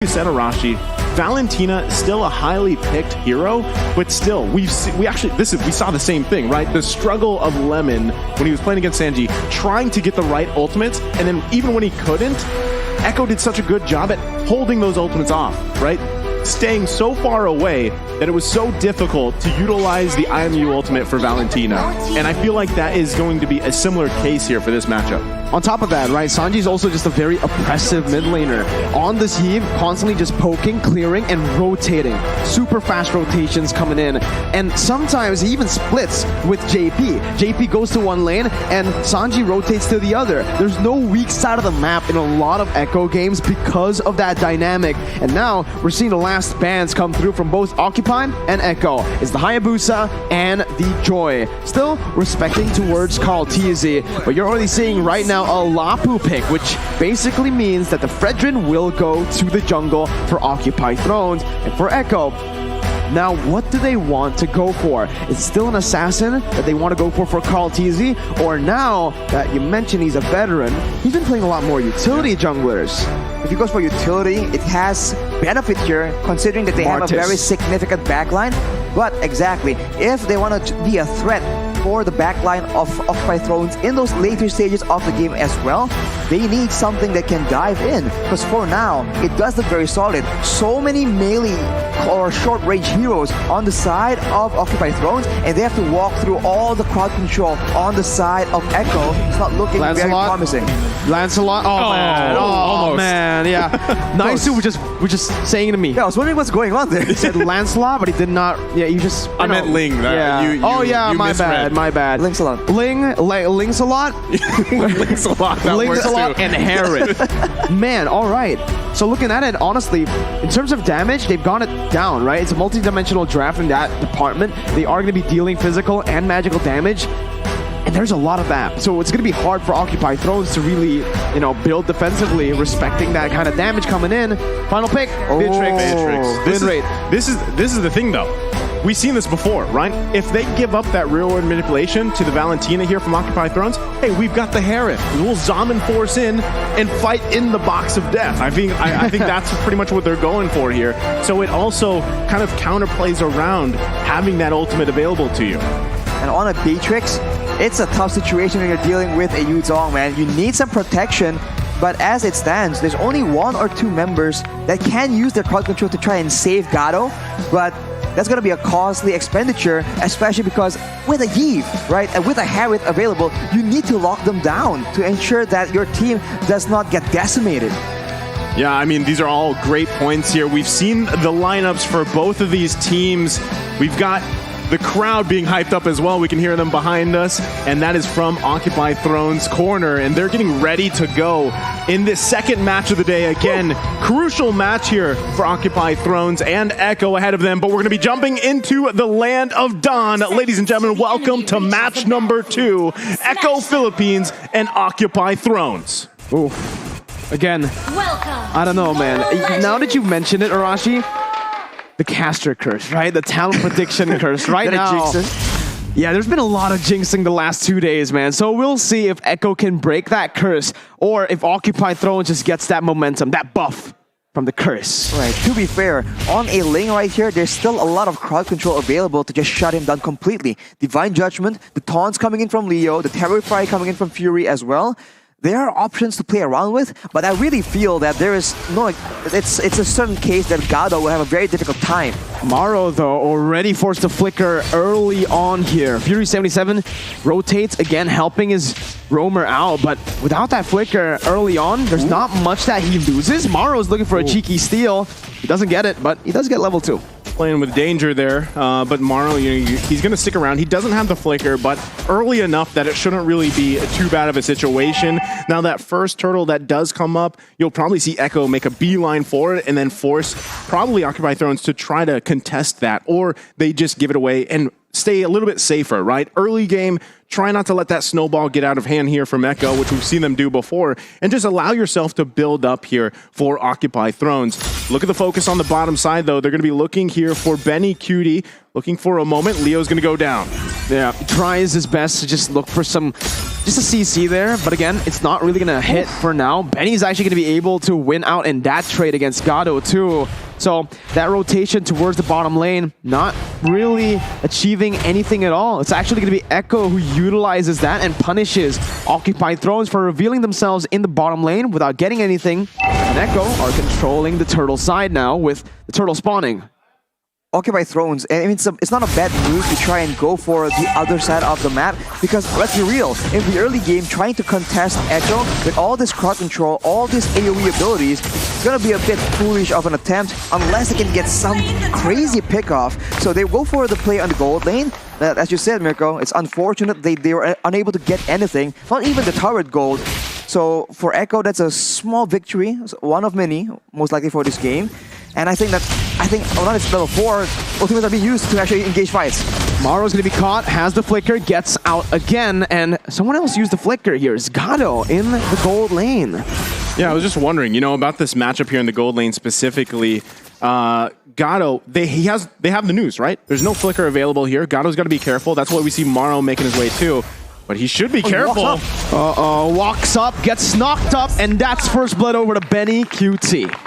You said, Arashi, Valentina is still a highly picked hero, but still, we saw the same thing, right? The struggle of Lemon when he was playing against Sanji, trying to get the right ultimates, and then even when he couldn't, Echo did such a good job at holding those ultimates off, right? Staying so far away that it was so difficult to utilize the IMU ultimate for Valentina. And I feel like that is going to be a similar case here for this matchup. On top of that, right, Sanji's also just a very oppressive mid laner. On this heave, constantly just poking, clearing, and rotating. Super fast rotations coming in. And sometimes he even splits with JP. JP goes to one lane, and Sanji rotates to the other. There's no weak side of the map in a lot of Echo games because of that dynamic. And now, we're seeing the last bans come through from both Occupy and Echo. It's the Hayabusa and the Joy. Still respecting towards Carl TZ, but you're already seeing right now a Lapu pick, which basically means that the Fredrin will go to the jungle for Occupy Thrones and for Echo. Now, what do they want to go for? Is it still an assassin that they want to go for Carl TZ? Or now that you mentioned he's a veteran, he's been playing a lot more utility junglers. If he goes for utility, it has benefit here, considering that they have a very significant backline. But exactly, if they want to be a threat for the backline of Occupy Thrones in those later stages of the game as well, they need something that can dive in. Because for now, it does look very solid. So many melee or short-range heroes on the side of Occupy Thrones, and they have to walk through all the crowd control on the side of Echo. It's not looking very promising. Lancelot? Oh, man. Oh, man. Yeah. Naisu was just saying to me. Yeah, I was wondering what's going on there. He said Lancelot, but he did not. Yeah, you just. I meant Ling. Yeah. My bad. My bad. Linksalot. Linksalot? Linksalot and Herod. Man, all right. So looking at it, honestly, in terms of damage, they've gone it down, right? It's a multi-dimensional draft in that department. They are going to be dealing physical and magical damage. And there's a lot of that. So it's going to be hard for Occupy Thrones to really, build defensively, respecting that kind of damage coming in. Final pick, Beatrix. This is the thing, though. We've seen this before, right? If they give up that real-world manipulation to the Valentina here from Occupy Thrones, hey, we've got the Herod. We'll Zaman Force in and fight in the box of death. I think that's pretty much what they're going for here. So it also kind of counterplays around having that ultimate available to you. And on a Beatrix, it's a tough situation when you're dealing with a Yuzong, man. You need some protection, but as it stands, there's only 1 or 2 members that can use their crowd control to try and save Gado, but that's going to be a costly expenditure, especially because with a Eve, right, and with a Harriet available, you need to lock them down to ensure that your team does not get decimated. Yeah, I mean, these are all great points here. We've seen the lineups for both of these teams. We've got the crowd being hyped up as well. We can hear them behind us, and that is from Occupy Thrones corner, and they're getting ready to go in this second match of the day. Again, crucial match here for Occupy Thrones and Echo ahead of them, but we're going to be jumping into the land of Dawn. Ladies and gentlemen, welcome to match number 2, Echo Philippines and Occupy Thrones. Oof. Again, I don't know, man. Now that you mentioned it, Arashi, the caster curse, right? The talent prediction curse. Right now, yeah, there's been a lot of jinxing the last 2 days, man. So we'll see if Echo can break that curse or if Occupy Thrones just gets that momentum, that buff from the curse. Right, to be fair, on a lane right here, there's still a lot of crowd control available to just shut him down completely. Divine Judgment, the taunts coming in from Leo, the Terrify coming in from Fury as well. There are options to play around with, but I really feel that there is no... It's a certain case that Gado will have a very difficult time. Maro, though, already forced to flicker early on here. Fury 77 rotates, again, helping his roamer out, but without that flicker early on, there's not much that he loses. Maro's looking for a cheeky steal. He doesn't get it, but he does get level 2. Playing with danger there, but Maro, he's going to stick around. He doesn't have the flicker, but early enough that it shouldn't really be too bad of a situation. Now that first turtle that does come up, you'll probably see Echo make a beeline for it and then force probably Occupy Thrones to try to contest that, or they just give it away and stay a little bit safer, right? Early game, try not to let that snowball get out of hand here from Echo, which we've seen them do before, and just allow yourself to build up here for Occupy Thrones. Look at the focus on the bottom side, though. They're going to be looking here for Benny Cutie, looking for a moment. Leo's going to go down. Yeah, tries his best to just look for some just a CC there, but again, it's not really going to hit for now. Benny's actually going to be able to win out in that trade against Gado too. So that rotation towards the bottom lane, not really achieving anything at all. It's actually going to be Echo who utilizes that and punishes Occupied Thrones for revealing themselves in the bottom lane without getting anything. And Echo are controlling the turtle side now with the turtle spawning. Occupied Thrones, I mean, it's not a bad move to try and go for the other side of the map, because let's be real, in the early game, trying to contest Echo with all this crowd control, all these AoE abilities, it's gonna be a bit foolish of an attempt unless they can get some crazy pickoff. So they go for the play on the gold lane. As you said, Mirko, it's unfortunate they were unable to get anything, not even the turret gold. So for Echo, that's a small victory, one of many, most likely for this game. And I think now it's level 4, ultimately will be used to actually engage fights. Maro's going to be caught, has the flicker, gets out again, and someone else used the flicker here. It's Gado in the gold lane. Yeah, I was just wondering, about this matchup here in the gold lane specifically. Gado, they have the news, right? There's no flicker available here. Gado's got to be careful. That's why we see Maro making his way too. But he should be careful. Walks up, gets knocked up, and that's first blood over to Benny QT.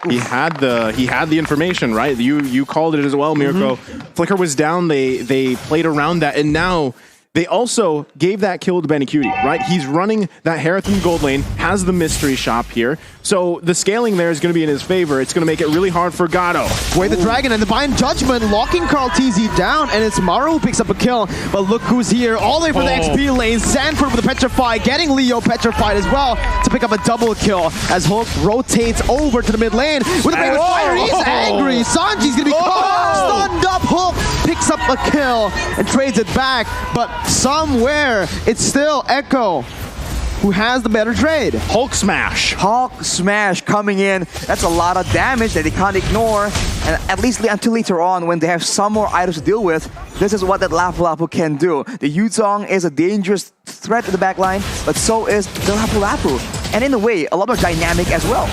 He had the information, right? You called it as well, Mirko. Flicker was down. They played around that, and now they also gave that kill to Benny Cutie, right? He's running that Herathon gold lane, has the mystery shop here. So the scaling there is going to be in his favor. It's going to make it really hard for Gado. Way the Dragon and Divine Judgment locking Carl TZ down, and it's Maru who picks up a kill. But look who's here, all the way for the XP lane. Sanford with the Petrify, getting Leo petrified as well to pick up a double kill as Hulk rotates over to the mid lane with a Brave Fire. He's angry. Sanji's going to be caught. Stunned up. Hulk picks up a kill and trades it back, but somewhere it's still Echo who has the better trade. Hulk smash. Hulk smash coming in. That's a lot of damage that they can't ignore. And at least until later on, when they have some more items to deal with, this is what that Lapu Lapu can do. The Yuzong is a dangerous threat to the backline, but so is the Lapu Lapu. And in a way, a lot more dynamic as well.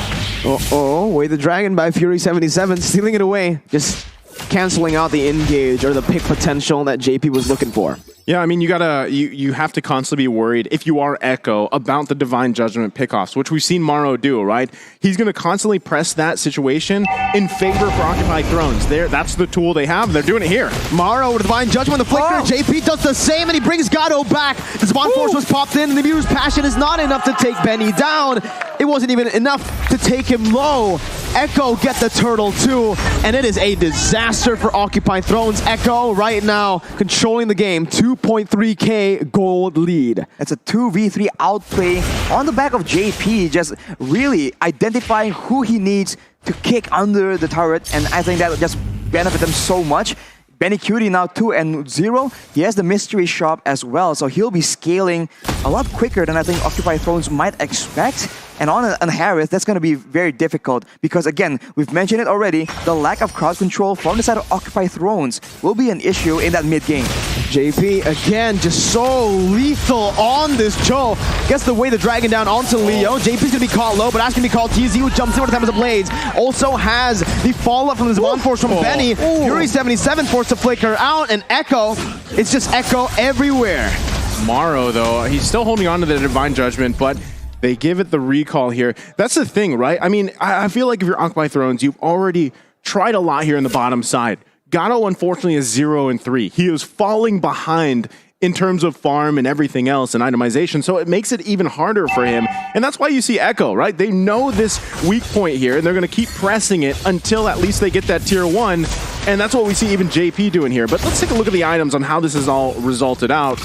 Way the Dragon by Fury 77, stealing it away. Just canceling out the engage or the pick potential that JP was looking for. Yeah, I mean, you have to constantly be worried if you are Echo about the Divine Judgment pickoffs, which we've seen Maro do, right? He's going to constantly press that situation in favor for Occupied Thrones. That's the tool they have. They're doing it here. Maro with Divine Judgment, the flicker. JP does the same, and he brings Gado back. The Spawn Force was popped in, and the Mure's Passion is not enough to take Benny down. It wasn't even enough to take him low. Echo get the turtle too, and it is a disaster for Occupied Thrones. Echo right now controlling the game, 2.3k gold lead. It's a 2v3 outplay on the back of JP, just really identifying who he needs to kick under the turret, and I think that would just benefit them so much. Benny Cutie now 2-0. He has the mystery shop as well, so he'll be scaling a lot quicker than I think Occupied Thrones might expect. And on Harith, that's going to be very difficult because, again, we've mentioned it already, the lack of crowd control from the side of Occupied Thrones will be an issue in that mid-game. JP, again, just so lethal on this Joe. Gets the way the Dragon down onto Leo. JP's going to be caught low, but that's going to be called TZ, who jumps in with the time of the blades. Also has the follow-up from the Spawn Force from Benny. Fury 77 forced to flicker out, and Echo, it's just Echo everywhere. Maro, though, he's still holding on to the Divine Judgment, but they give it the recall here. That's the thing, right? I mean, I feel like if you're Occupied Thrones, you've already tried a lot here in the bottom side. Gado, unfortunately, is 0-3. He is falling behind in terms of farm and everything else and itemization, so it makes it even harder for him. And that's why you see Echo, right? They know this weak point here, and they're going to keep pressing it until at least they get that tier 1. And that's what we see even JP doing here. But let's take a look at the items on how this is all resulted out.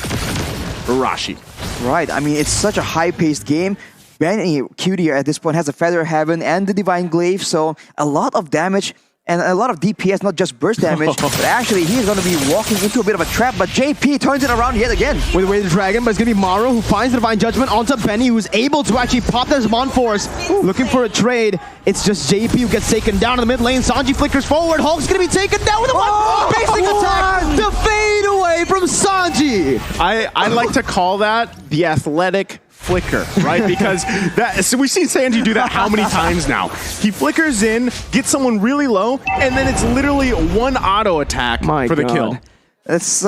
Rashi. Right, I mean, it's such a high-paced game. Benny Cutie at this point has a Feather Heaven and the Divine Glaive, so a lot of damage and a lot of DPS, not just burst damage, but actually he's going to be walking into a bit of a trap, but JP turns it around yet again. With the way the Dragon, but it's going to be Maru who finds the Divine Judgment onto Benny, who's able to actually pop this Spawn Force. Looking for a trade. It's just JP who gets taken down in the mid lane. Sanji flickers forward. Hulk's going to be taken down with a basic attack. The fade away from Sanji. I like to call that the athletic flicker, right? Because so we've seen Sanji do that how many times now? He flickers in, gets someone really low, and then it's literally one auto attack for the kill. It's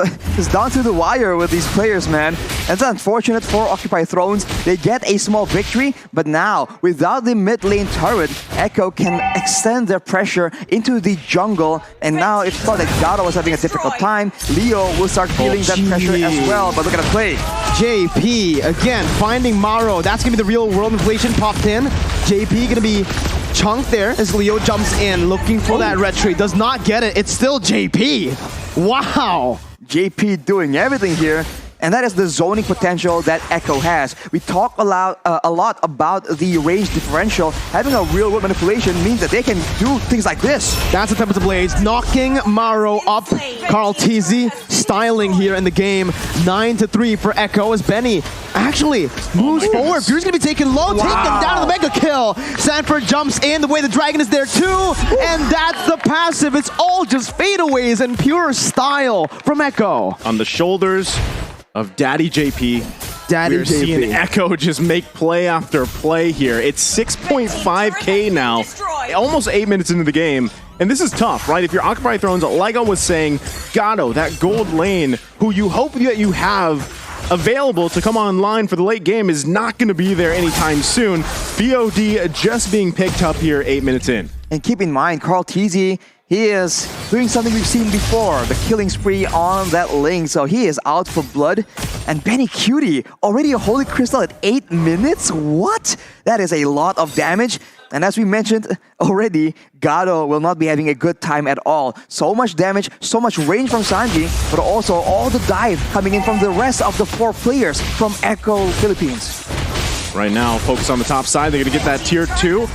down to the wire with these players, man. It's unfortunate for Occupy Thrones. They get a small victory, but now, without the mid lane turret, Echo can extend their pressure into the jungle. And now, if you thought that Gado was having a difficult time, Leo will start feeling that pressure as well. But look at the play. JP, again, finding Maro. That's going to be the real world inflation popped in. JP going to be chunked there as Leo jumps in, looking for that red tree. Does not get it. It's still JP. Wow. JP doing everything here. And that is the zoning potential that Echo has. We talk a lot about the range differential. Having a real world manipulation means that they can do things like this. That's the Tempest of Blades, knocking Maro up. Karl TZ styling here in the game. 9-3 for Echo as Benny actually moves forward. Fury's gonna be taken low, taken down to the mega kill. Sanford jumps in, the way the dragon is there too, and that's the passive. It's all just fadeaways and pure style from Echo. On the shoulders of Daddy JP. We're seeing Echo just make play after play here. It's 6.5k now, almost 8 minutes into the game. And this is tough, right? If you're Occupy Thrones, like I was saying, Gado, that gold lane, who you hope that you have available to come online for the late game, is not going to be there anytime soon. BOD just being picked up here 8 minutes in. And keep in mind, Karl TZ, he is doing something we've seen before, the killing spree on that Ling, so he is out for blood. And Benny Cutie, already a Holy Crystal at 8 minutes? What? That is a lot of damage. And as we mentioned already, Gado will not be having a good time at all. So much damage, so much range from Sanji, but also all the dive coming in from the rest of the 4 players from Echo Philippines. Right now, focus on the top side. They're going to get that tier 2.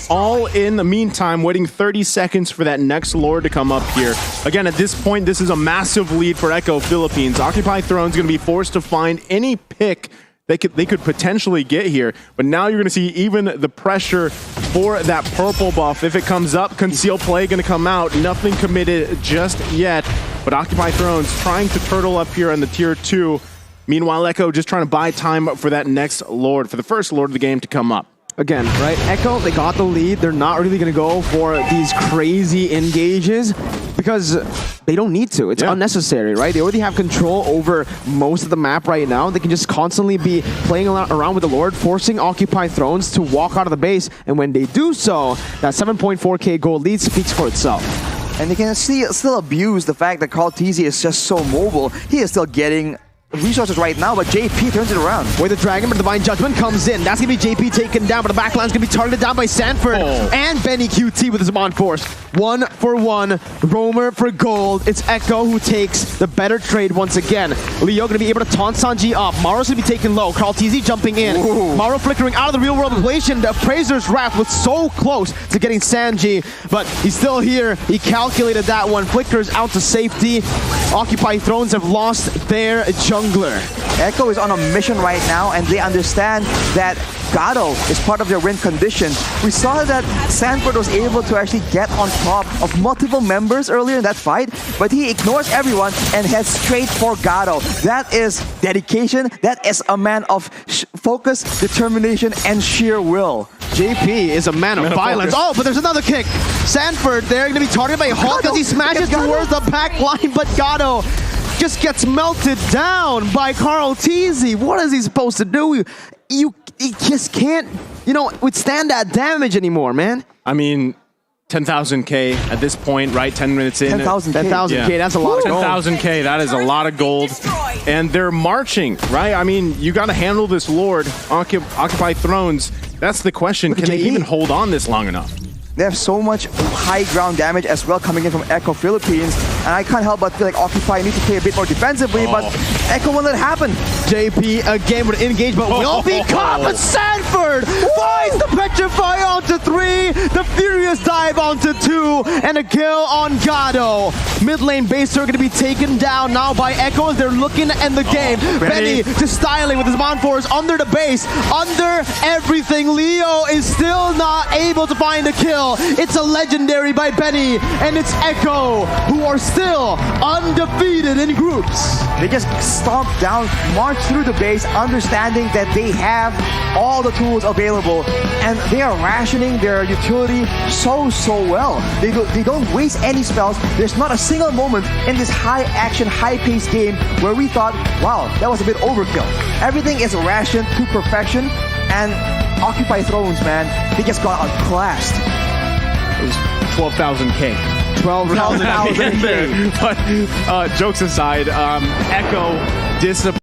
All in the meantime, waiting 30 seconds for that next Lord to come up here. Again, at this point, this is a massive lead for Echo Philippines. Occupy Throne's going to be forced to find any pick they could potentially get here. But now you're going to see even the pressure for that purple buff. If it comes up, Conceal Play going to come out. Nothing committed just yet. But Occupy Throne's trying to turtle up here on the tier 2. Meanwhile, Echo just trying to buy time for that next Lord, for the first Lord of the game to come up. Again, right, Echo, they got the lead. They're not really going to go for these crazy engages because they don't need to. It's unnecessary, right? They already have control over most of the map right now. They can just constantly be playing around with the Lord, forcing Occupy Thrones to walk out of the base. And when they do so, that 7.4k gold lead speaks for itself. And they can still abuse the fact that Karl TZ is just so mobile. He is still getting resources right now, but JP turns it around. Where the Dragon, but Divine Judgment comes in. That's going to be JP taken down, but the backline's going to be targeted down by Sanford and Benny QT with his Mon Force. 1-for-1, Roamer for gold. It's Echo who takes the better trade once again. Leo going to be able to taunt Sanji up. Maro's going to be taken low. Karl TZ jumping in. Maro flickering out of the real world inflation. The Appraiser's Wrath was so close to getting Sanji, but he's still here. He calculated that one. Flickers out to safety. Occupy Thrones have lost their jungler. Echo is on a mission right now, and they understand that Gado is part of their win condition. We saw that Sanford was able to actually get on top of multiple members earlier in that fight, but he ignores everyone and heads straight for Gado. That is dedication. That is a man of focus, determination, and sheer will. JP is a man of violence. Oh, but there's another kick. Sanford, they're going to be targeted by Hulk as he smashes towards the back line, but Gado just gets melted down by Karl TZ. What is he supposed to do? He just can't, withstand that damage anymore, man. I mean, 10,000k at this point, right? 10 minutes in. 10,000k, that's a lot of gold. 10,000k, that is a lot of gold. And they're marching, right? I mean, you got to handle this Lord, Occupy Thrones. That's the question. Can they even hold on this long enough? They have so much high ground damage as well coming in from Echo Philippines, and I can't help but feel like Occupy need to play a bit more defensively, but Echo won't let it happen. JP again with engage, but will be caught, but Sanford finds the Petrify onto 3, the Furious dive onto 2, and a kill on Gado. Mid lane base are going to be taken down now by Echo as they're looking to end the game. Benny just styling with his Mon Force under the base, under everything. Leo is still not able to find a kill. It's a legendary by Benny, and it's Echo who are still undefeated in groups. They just stomp down, march through the base, understanding that they have all the tools available, and they are rationing their utility so well. They don't waste any spells. There's not a single moment in this high action, high paced game where we thought, wow, that was a bit overkill. Everything is rationed to perfection, and Occupy Thrones, man, they just got outclassed. It was 12,000K. 12,000 But jokes aside, Echo disappointed.